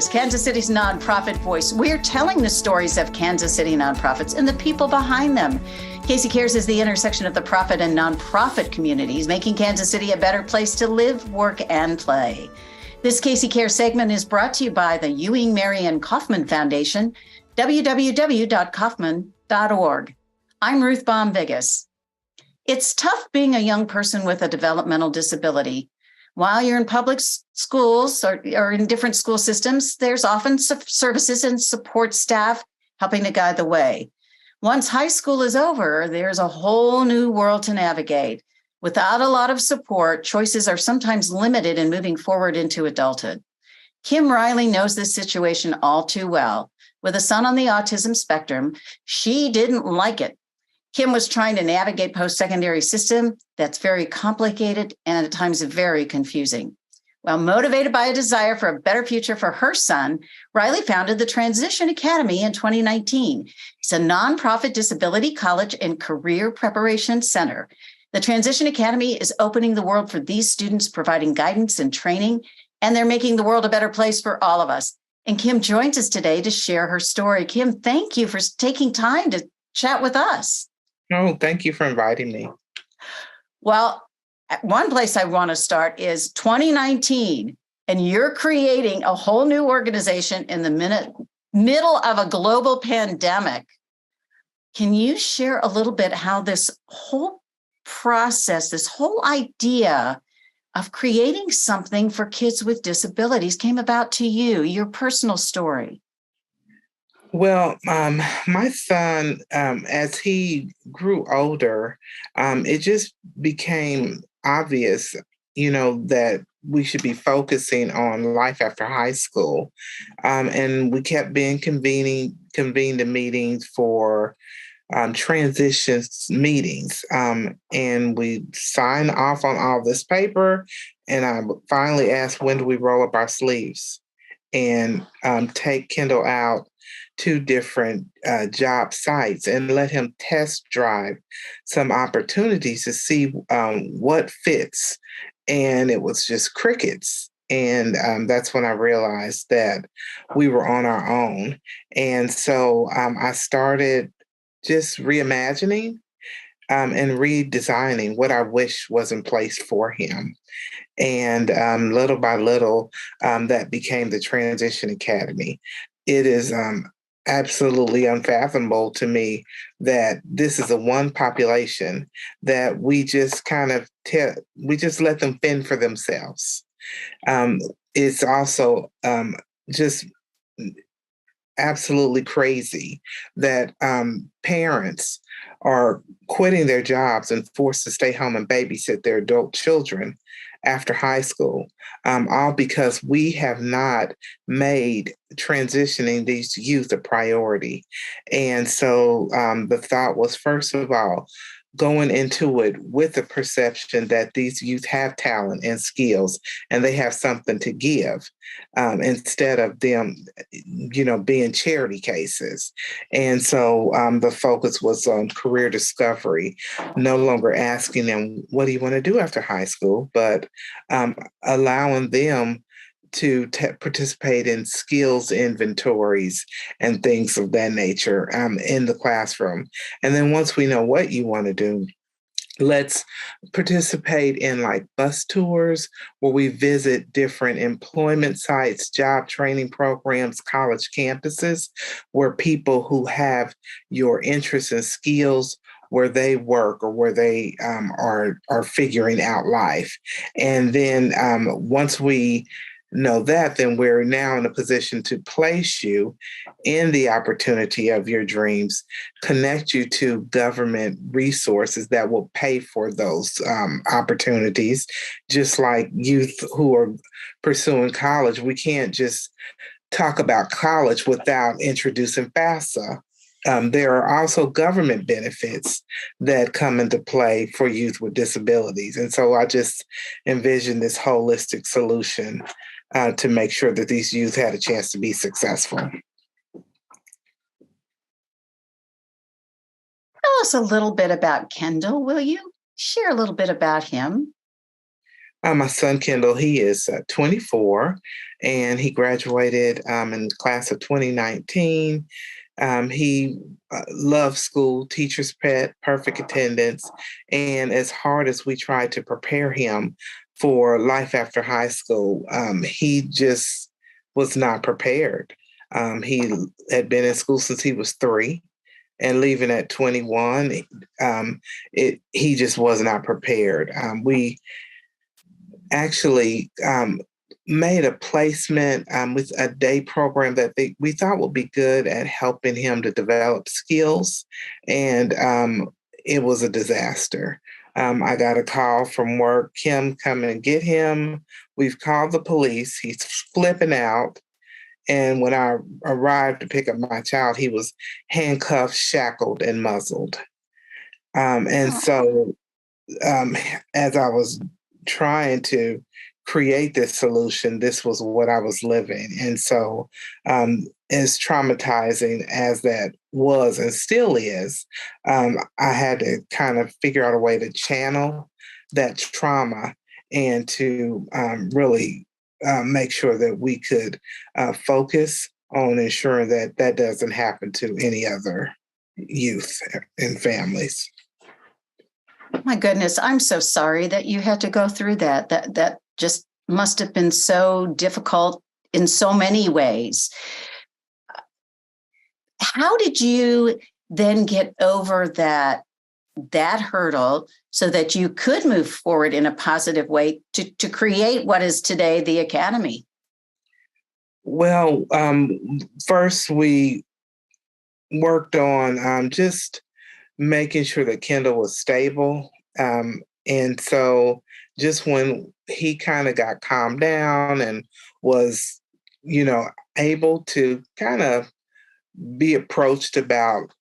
Kansas City's nonprofit voice. We're telling the stories of Kansas City nonprofits and the people behind them. Casey Cares is the intersection of the profit and nonprofit communities, making Kansas City a better place to live, work, and play. This Casey Cares segment is brought to you by the Ewing Marion Kaufman Foundation, www.kaufman.org. I'm Ruth Baum-Vigas. It's tough being a young person with a developmental disability. While you're in public schools or in different school systems, there's often services and support staff helping to guide the way. Once high school is over, there's a whole new world to navigate. Without a lot of support, choices are sometimes limited in moving forward into adulthood. Kim Riley knows this situation all too well. With a son on the autism spectrum, she didn't like it. Kim was trying to navigate post-secondary system that's very complicated and at times very confusing. Well, motivated by a desire for a better future for her son, Riley founded the Transition Academy in 2019. It's a nonprofit disability college and career preparation center. The Transition Academy is opening the world for these students, providing guidance and training, and they're making the world a better place for all of us. And Kim joins us today to share her story. Kim, thank you for taking time to chat with us. Oh, thank you for inviting me. Well, one place I want to start is 2019, and you're creating a whole new organization in the middle of a global pandemic. Can you share a little bit how this whole process, this whole idea of creating something for kids with disabilities came about to you, your personal story? Well, my son, as he grew older, it just became obvious, that we should be focusing on life after high school. And we kept being convened in meetings for transitions meetings. And we signed off on all this paper. And I finally asked, when do we roll up our sleeves and take Kendall out to different job sites and let him test drive some opportunities to see what fits. And it was just crickets. And that's when I realized that we were on our own. And so I started just reimagining and redesigning what I wish was in place for him. And little by little, that became the Transition Academy. It is absolutely unfathomable to me that this is the one population that we just we just let them fend for themselves. It's also just absolutely crazy that parents are quitting their jobs and forced to stay home and babysit their adult children after high school, all because we have not made transitioning these youth a priority. And so the thought was, first of all, going into it with the perception that these youth have talent and skills and they have something to give, instead of them, being charity cases. And so the focus was on career discovery, no longer asking them, what do you want to do after high school, but allowing them to participate in skills inventories and things of that nature in the classroom. And then once we know what you want to do, let's participate in like bus tours where we visit different employment sites, job training programs, college campuses, where people who have your interests and skills where they work or where they are figuring out life. And then once we know that, then we're now in a position to place you in the opportunity of your dreams, connect you to government resources that will pay for those opportunities. Just like youth who are pursuing college, we can't just talk about college without introducing FAFSA. There are also government benefits that come into play for youth with disabilities. And so I just envision this holistic solution to make sure that these youth had a chance to be successful. Tell us a little bit about Kendall, will you? Share a little bit about him. My son Kendall, he is 24, and he graduated in the class of 2019. He loves school, teacher's pet, perfect attendance. And as hard as we tried to prepare him for life after high school, he just was not prepared. He had been in school since he was 3 and leaving at 21, he just was not prepared. We actually made a placement with a day program that we thought would be good at helping him to develop skills. And it was a disaster. I got a call from work, Kim, come and get him. We've called the police. He's flipping out. And when I arrived to pick up my child, he was handcuffed, shackled, and muzzled. And Oh, so um, as I was trying to create this solution, this was what I was living. And so, as traumatizing as that was and still is, I had to kind of figure out a way to channel that trauma and to really make sure that we could focus on ensuring that that doesn't happen to any other youth and families. my goodness, I'm so sorry that you had to go through that. That just must have been so difficult in so many ways. How did you then get over that hurdle so that you could move forward in a positive way to create what is today the Academy? Well, first we worked on just making sure that Kendall was stable. And so just when he kind of got calmed down and was, you know, able to kind of be approached about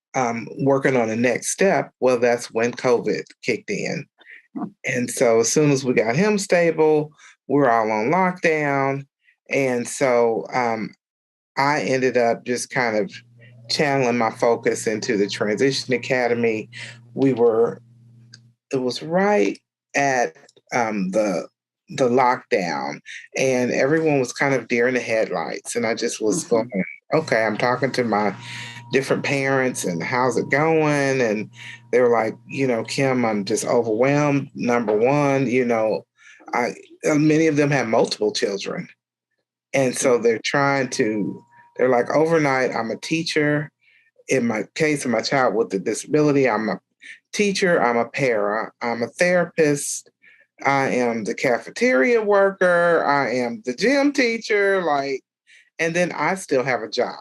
working on the next step, well, that's when COVID kicked in. And so as soon as we got him stable, we're all on lockdown. And so I ended up just kind of channeling my focus into the Transition Academy. We were, it was right at the lockdown, and everyone was kind of deer in the headlights. And I just was Mm-hmm. going, okay, I'm talking to my different parents and how's it going? And they were like, Kim, I'm just overwhelmed. Number one, I many of them have multiple children. And so they're like, overnight, I'm a teacher. In my case of my child with the disability, I'm a teacher, I'm a para, I'm a therapist, I am the cafeteria worker, I am the gym teacher, like, and then I still have a job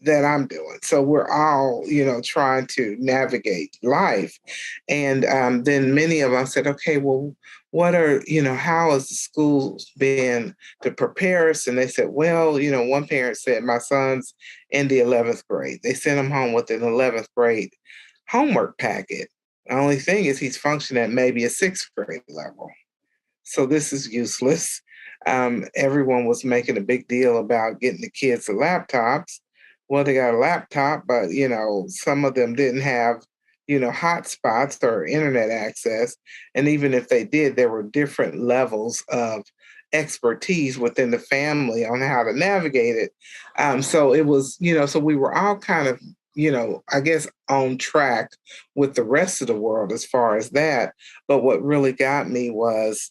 that I'm doing. So we're all, trying to navigate life. And then many of us said, okay, well, what are, how has the school been to prepare us? And they said, well, one parent said, my son's in the 11th grade. They sent him home with an 11th grade homework packet. The only thing is he's functioning at maybe a 6th grade level. So this is useless. Everyone was making a big deal about getting the kids the laptops. Well, they got a laptop, but some of them didn't have, hotspots or internet access. And even if they did, there were different levels of expertise within the family on how to navigate it. So it was, so we were all kind of, I guess on track with the rest of the world as far as that. But what really got me was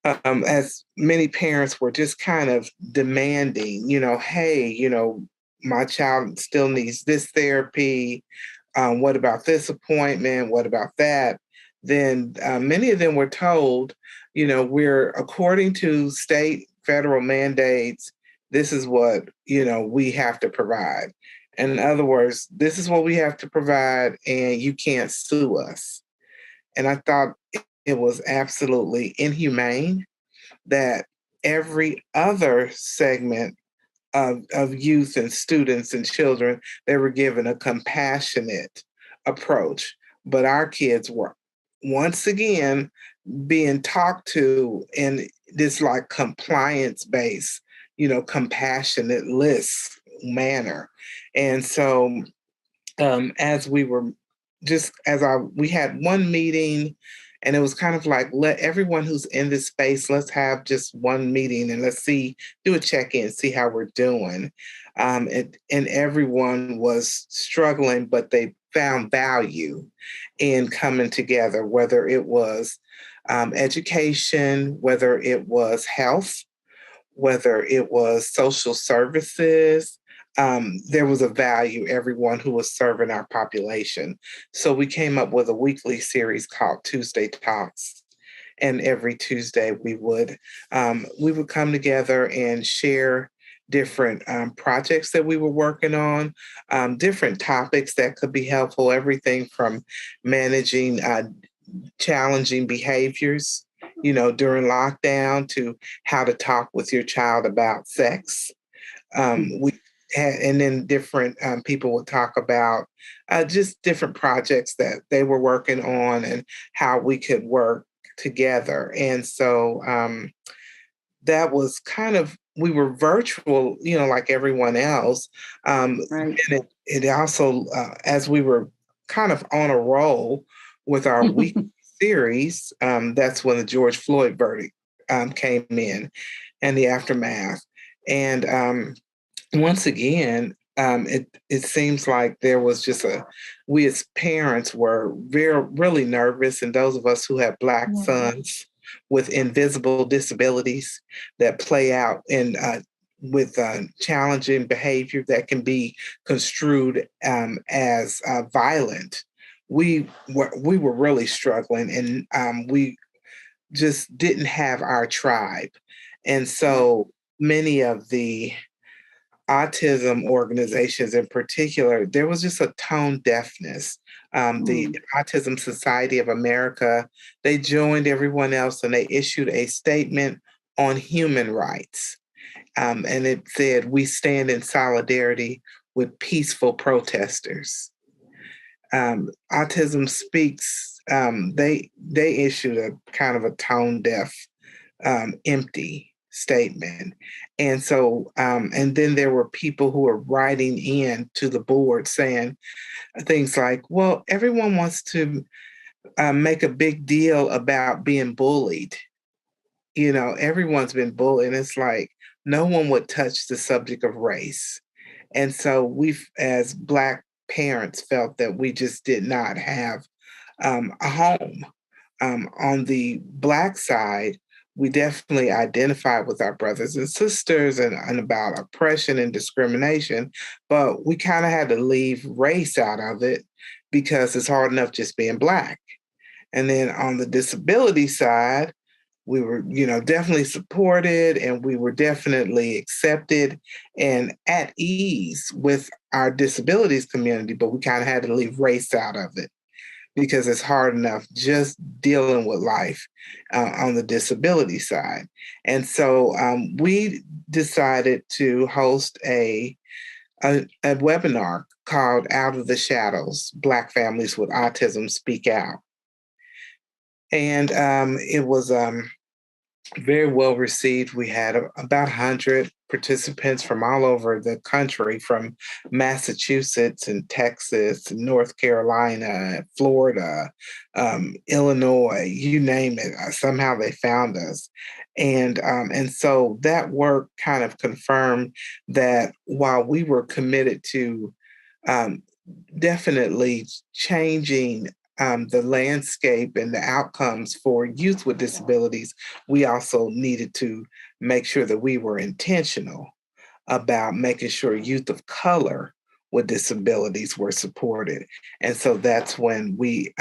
as many parents were just kind of demanding, hey, my child still needs this therapy. What about this appointment? What about that? Then many of them were told, we're according to state, federal mandates, this is what, we have to provide. In other words, this is what we have to provide, and you can't sue us. And I thought it was absolutely inhumane that every other segment of youth and students and children, they were given a compassionate approach. But our kids were once again being talked to in this like compliance based, compassionate list manner. And so as we were we had one meeting And it was kind of like, let everyone who's in this space, let's have just one meeting and let's do a check-in, see how we're doing. And everyone was struggling, but they found value in coming together, whether it was education, whether it was health, whether it was social services. There was a value, everyone who was serving our population. So we came up with a weekly series called Tuesday Talks. And every Tuesday we would come together and share different projects that we were working on, different topics that could be helpful, everything from managing challenging behaviors, during lockdown, to how to talk with your child about sex. We had, and then different people would talk about just different projects that they were working on and how we could work together. And so that was kind of, we were virtual, like everyone else. Right. And it also, as we were kind of on a roll with our weekly series, that's when the George Floyd verdict came in and the aftermath. And once again, it seems like there was just we as parents were really nervous, and those of us who have Black sons with invisible disabilities that play out in with challenging behavior that can be construed as violent. We were really struggling, and we just didn't have our tribe, and so many of the autism organizations in particular, there was just a tone deafness. The Autism Society of America, they joined everyone else and they issued a statement on human rights. And it said, "We stand in solidarity with peaceful protesters." Autism Speaks, they issued a kind of a tone deaf, empty statement. And so, and then there were people who were writing in to the board saying things like, well, everyone wants to make a big deal about being bullied. Everyone's been bullied. And it's like, no one would touch the subject of race. And so we've, as Black parents, felt that we just did not have a home. On the Black side, we definitely identified with our brothers and sisters and about oppression and discrimination, but we kind of had to leave race out of it because it's hard enough just being Black. And then on the disability side, we were, definitely supported, and we were definitely accepted and at ease with our disabilities community, but we kind of had to leave race out of it because it's hard enough just dealing with life on the disability side. And so we decided to host a webinar called Out of the Shadows, Black Families with Autism Speak Out. And it was very well received. We had about 100 participants from all over the country, from Massachusetts and Texas, North Carolina, Florida, Illinois, you name it. Somehow they found us. And so that work kind of confirmed that while we were committed to um, definitely changing the landscape and the outcomes for youth with disabilities, we also needed to make sure that we were intentional about making sure youth of color with disabilities were supported. And so that's when we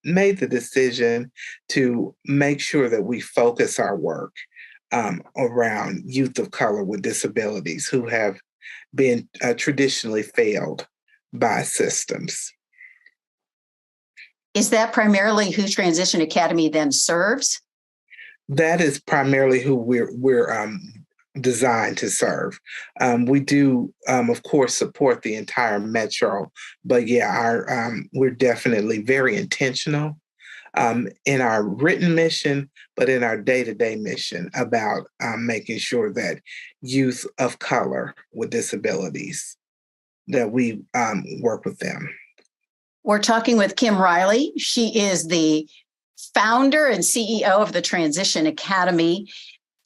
made the decision to make sure that we focus our work around youth of color with disabilities who have been traditionally failed by systems. Is that primarily who Transition Academy then serves? That is primarily who we're designed to serve. We do, of course, support the entire metro, but yeah, we're definitely very intentional in our written mission, but in our day-to-day mission about making sure that youth of color with disabilities, that we work with them. We're talking with Kim Riley. She is the founder and CEO of the Transition Academy.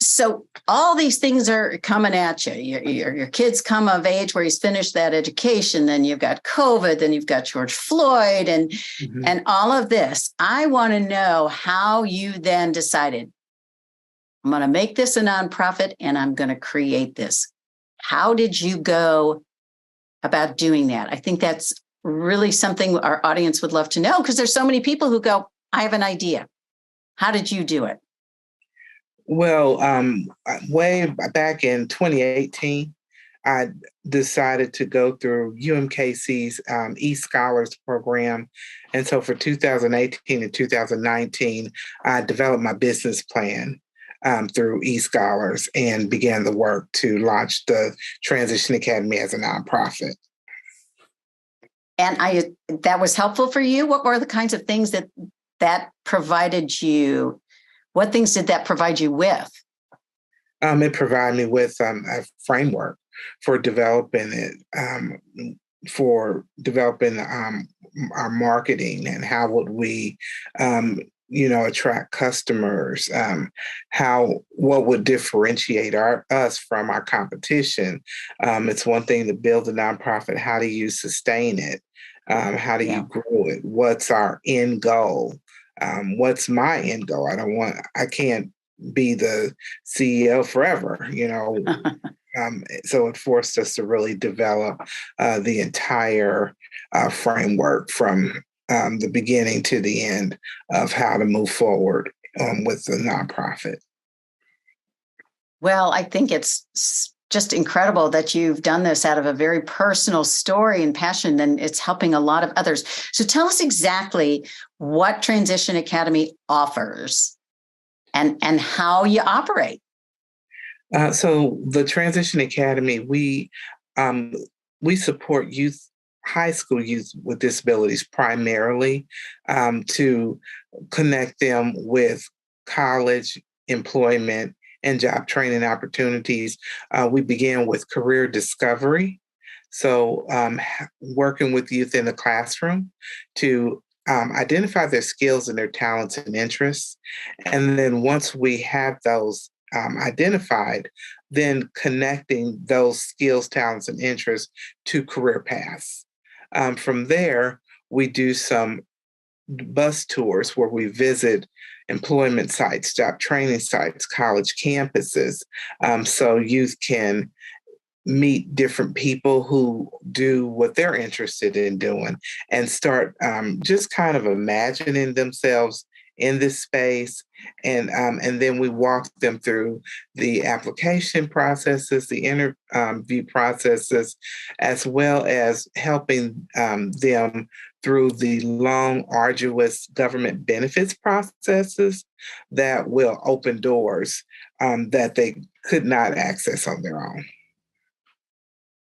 So all these things are coming at you. Your kids come of age where he's finished that education. Then you've got COVID. Then you've got George Floyd and all of this. I want to know how you then decided, I'm going to make this a nonprofit and I'm going to create this. How did you go about doing that? I think that's really something our audience would love to know, because there's so many people who go, I have an idea. How did you do it? Well, way back in 2018, I decided to go through UMKC's eScholars program. And so for 2018 and 2019, I developed my business plan through eScholars and began the work to launch the Transition Academy as a nonprofit. And that was helpful for you? What were the kinds of things that provided you? What things did that provide you with? It provided me with a framework for developing it, our marketing and how would we, attract customers, what would differentiate us from our competition. It's one thing to build a nonprofit. How do you sustain it? How do you grow it? What's our end goal? What's my end goal? I can't be the CEO forever, so it forced us to really develop the entire framework from the beginning to the end of how to move forward with the nonprofit. Well, I think it's just incredible that you've done this out of a very personal story and passion, and it's helping a lot of others. So tell us exactly what Transition Academy offers and how you operate. So the Transition Academy, we support high school youth with disabilities primarily to connect them with college, employment, and job training opportunities. We began with career discovery. So working with youth in the classroom to identify their skills and their talents and interests. And then once we have those identified, then connecting those skills, talents, and interests to career paths. From there, we do some bus tours where we visit employment sites, job training sites, college campuses, so youth can meet different people who do what they're interested in doing and start just kind of imagining themselves in this space. And then we walk them through the application processes, the interview processes, as well as helping them through the long, arduous government benefits processes that will open doors that they could not access on their own.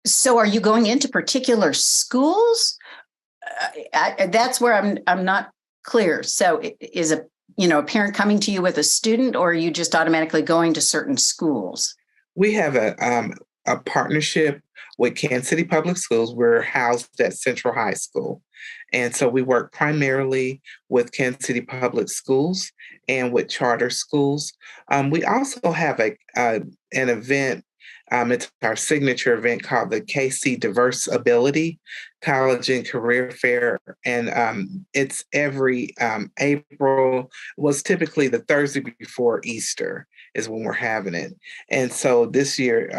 So are you going into particular schools? That's where I'm not clear. So is a parent coming to you with a student, or are you just automatically going to certain schools? We have a partnership with Kansas City Public Schools. We're housed at Central High School. And so we work primarily with Kansas City Public Schools and with charter schools. We also have an event. It's our signature event called the KC Diverse Ability College and Career Fair. And it's every April, was typically the Thursday before Easter is when we're having it. And so this year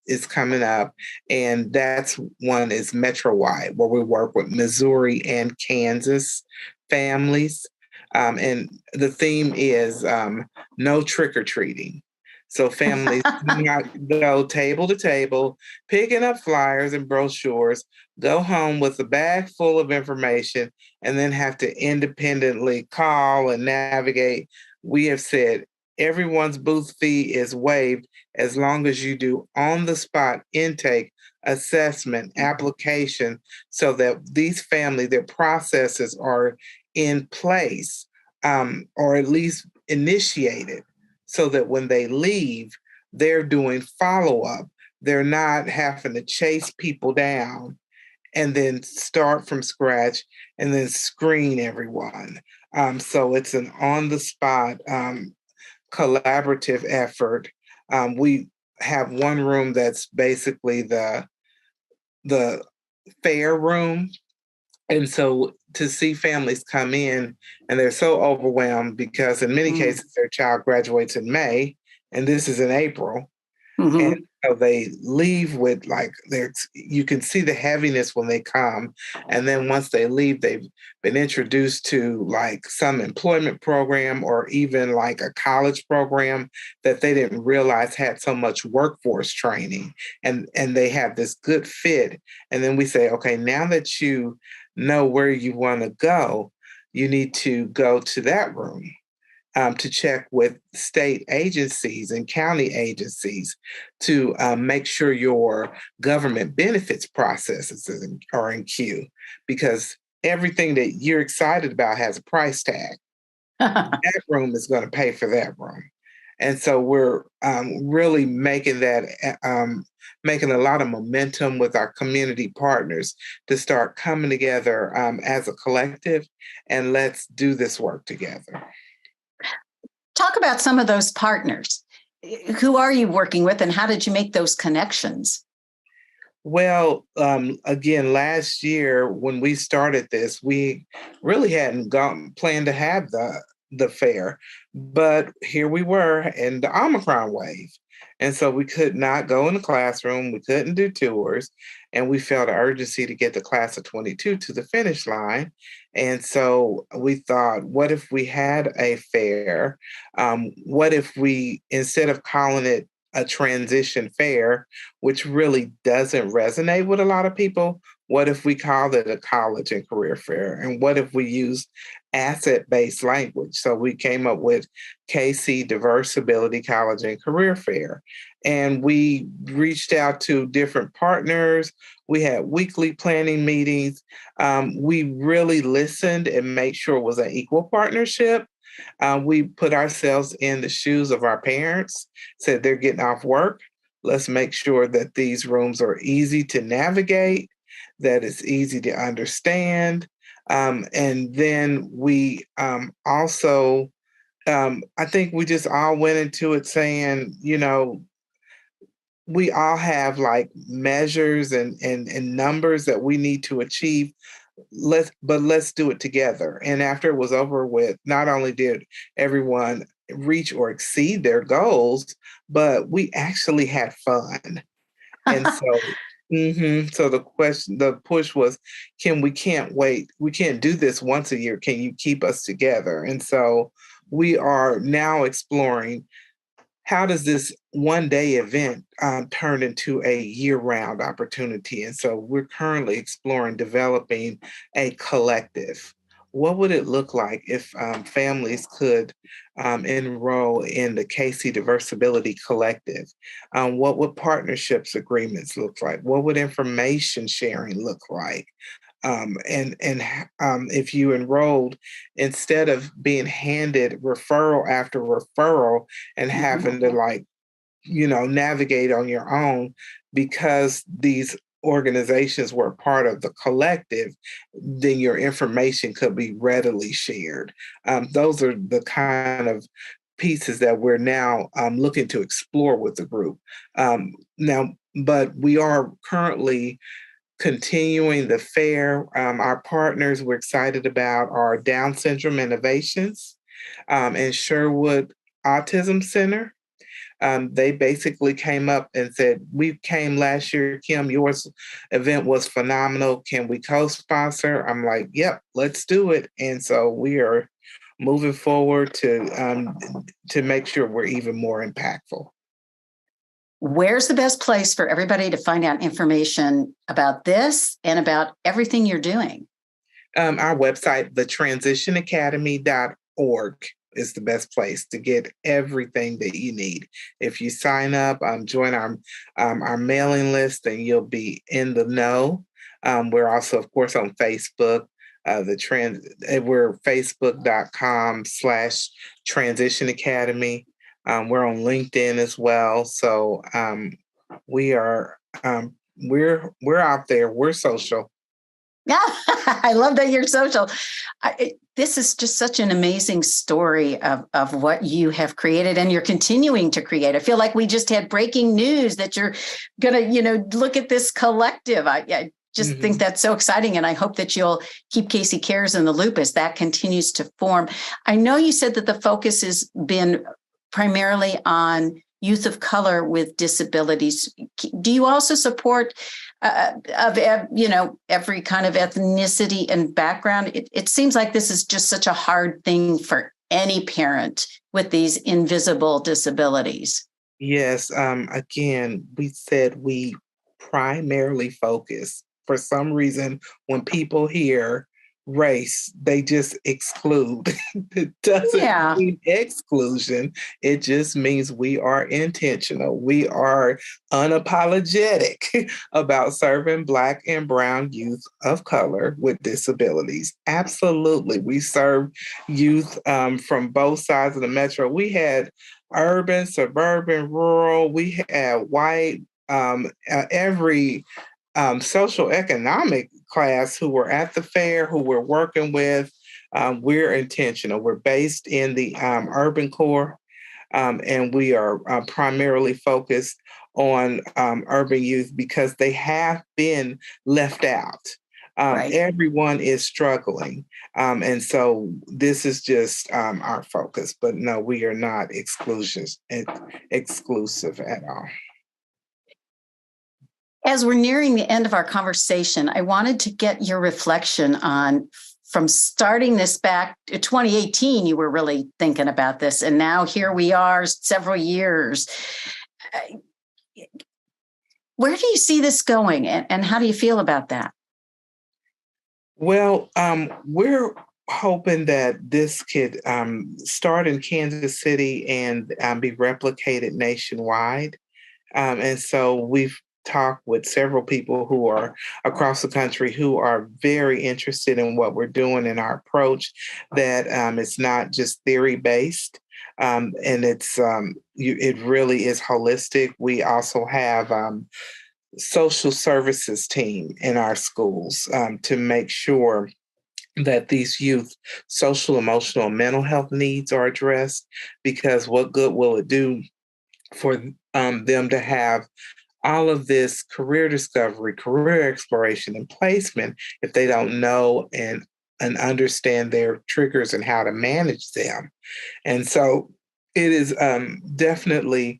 is coming up, and that's one is Metro-wide, where we work with Missouri and Kansas families. And the theme is no trick-or-treating. So families do not go table to table, picking up flyers and brochures, go home with a bag full of information, and then have to independently call and navigate. We have said everyone's booth fee is waived as long as you do on-the-spot intake, assessment, application, so that these families, their processes are in place or at least initiated, so that when they leave, they're doing follow-up. They're not having to chase people down and then start from scratch and then screen everyone. So it's an on the spot collaborative effort. We have one room that's basically the fair room. And so to see families come in and they're so overwhelmed because in many cases their child graduates in May and this is in April. And Mm-hmm. so they leave with like you can see the heaviness when they come. And then once they leave, they've been introduced to like some employment program or even like a college program that they didn't realize had so much workforce training. And they have this good fit. And then we say, okay, now that you know where you want to go, you need to go to that room to check with state agencies and county agencies to make sure your government benefits processes are in queue because everything that you're excited about has a price tag. That room is going to pay for that room. And so we're really making that, making a lot of momentum with our community partners to start coming together as a collective and let's do this work together. Talk about some of those partners. Who are you working with and how did you make those connections? Well, again, last year when we started this, we really hadn't planned to have the fair, but here we were in the Omicron wave. And so we could not go in the classroom, we couldn't do tours, and we felt an urgency to get the class of 22 to the finish line. And so we thought, what if we had a fair? What if we, instead of calling it a transition fair, which really doesn't resonate with a lot of people, what if we called it a college and career fair? And what if we used asset-based language? So we came up with KC Diverse Ability College and Career Fair. And we reached out to different partners. We had weekly planning meetings. We really listened and made sure it was an equal partnership. We put ourselves in the shoes of our parents, said they're getting off work. Let's make sure that these rooms are easy to navigate, that it's easy to understand. And then we also, I think we just all went into it saying, you know, we all have like measures and numbers that we need to achieve. Let's do it together. And after it was over with, not only did everyone reach or exceed their goals, but we actually had fun. And so so the push was, we can't wait. We can't do this once a year. Can you keep us together? And so we are now exploring how does this one day event turn into a year round opportunity? And so we're currently exploring developing a collective. What would it look like if families could enroll in the KC Diversibility Collective? What would partnerships agreements look like? What would information sharing look like? If you enrolled, instead of being handed referral after referral and having to like, you know, navigate on your own because these organizations were part of the collective, then your information could be readily shared. Those are the kind of pieces that we're now looking to explore with the group. But we are currently continuing the fair. Our partners we're excited about are Down Syndrome Innovations and Sherwood Autism Center. They basically came up and said, we came last year, Kim, yours event was phenomenal. Can we co-sponsor? I'm like, yep, let's do it. And so we are moving forward to make sure we're even more impactful. Where's the best place for everybody to find out information about this and about everything you're doing? Our website, thetransitionacademy.org, is the best place to get everything that you need. If you sign up, join our mailing list, then you'll be in the know. We're also, of course, on Facebook. We're facebook.com/Transition Academy. We're on LinkedIn as well. So we are we're out there. We're social. Yeah, I love that you're social. This is just such an amazing story of what you have created and you're continuing to create. I feel like we just had breaking news that you're going to, look at this collective. I just think that's so exciting. And I hope that you'll keep Casey Cares in the loop as that continues to form. I know you said that the focus has been primarily on youth of color with disabilities. Do you also support every kind of ethnicity and background? It seems like this is just such a hard thing for any parent with these invisible disabilities. Yes. Again, we said we primarily focus. For some reason, when people hear race, they just exclude. It doesn't mean exclusion. It just means we are intentional. We are unapologetic about serving Black and brown youth of color with disabilities. Absolutely. We serve youth from both sides of the metro. We had urban, suburban, rural. We had white, every social economic class who were at the fair, who we're working with. We're intentional. We're based in the urban core, and we are primarily focused on urban youth because they have been left out. Right. Everyone is struggling. And so this is just our focus. But no, we are not exclusive at all. As we're nearing the end of our conversation, I wanted to get your reflection on, from starting this back to 2018, you were really thinking about this, and now here we are several years. Where do you see this going, and how do you feel about that? Well, we're hoping that this could start in Kansas City and be replicated nationwide. And so we've talked with several people who are across the country who are very interested in what we're doing in our approach, that it's not just theory-based, and it really is holistic. We also have social services team in our schools to make sure that these youth social, emotional, and mental health needs are addressed, because what good will it do for them to have all of this career discovery, career exploration, and placement if they don't know and understand their triggers and how to manage them. And so it is definitely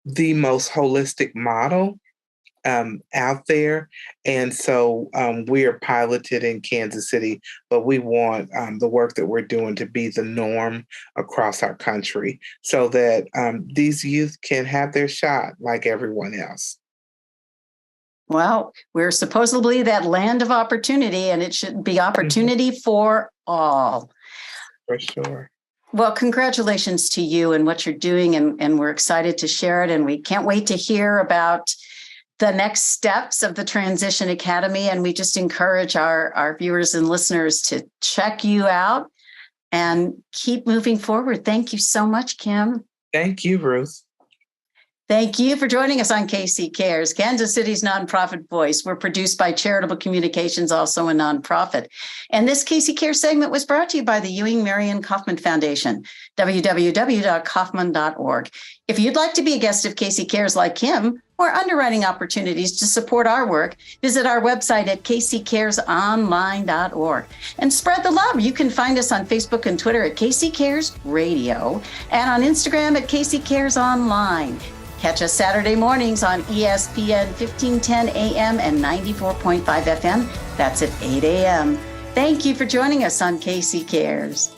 the most holistic model out there. And so we are piloted in Kansas City, but we want the work that we're doing to be the norm across our country so that these youth can have their shot like everyone else. Well, we're supposedly that land of opportunity, and it should be opportunity for all. For sure. Well, congratulations to you and what you're doing, and we're excited to share it, and we can't wait to hear about the next steps of the Transition Academy, and we just encourage our viewers and listeners to check you out and keep moving forward. Thank you so much, Kim. Thank you, Ruth. Thank you for joining us on KC Cares, Kansas City's nonprofit voice. We're produced by Charitable Communications, also a nonprofit. And this KC Cares segment was brought to you by the Ewing Marion Kaufman Foundation, www.kaufman.org. If you'd like to be a guest of KC Cares like Kim, or underwriting opportunities to support our work, visit our website at kccaresonline.org and spread the love. You can find us on Facebook and Twitter at KC Cares Radio and on Instagram at KC Cares Online. Catch us Saturday mornings on ESPN 1510 AM and 94.5 FM. That's at 8 a.m. Thank you for joining us on KC Cares.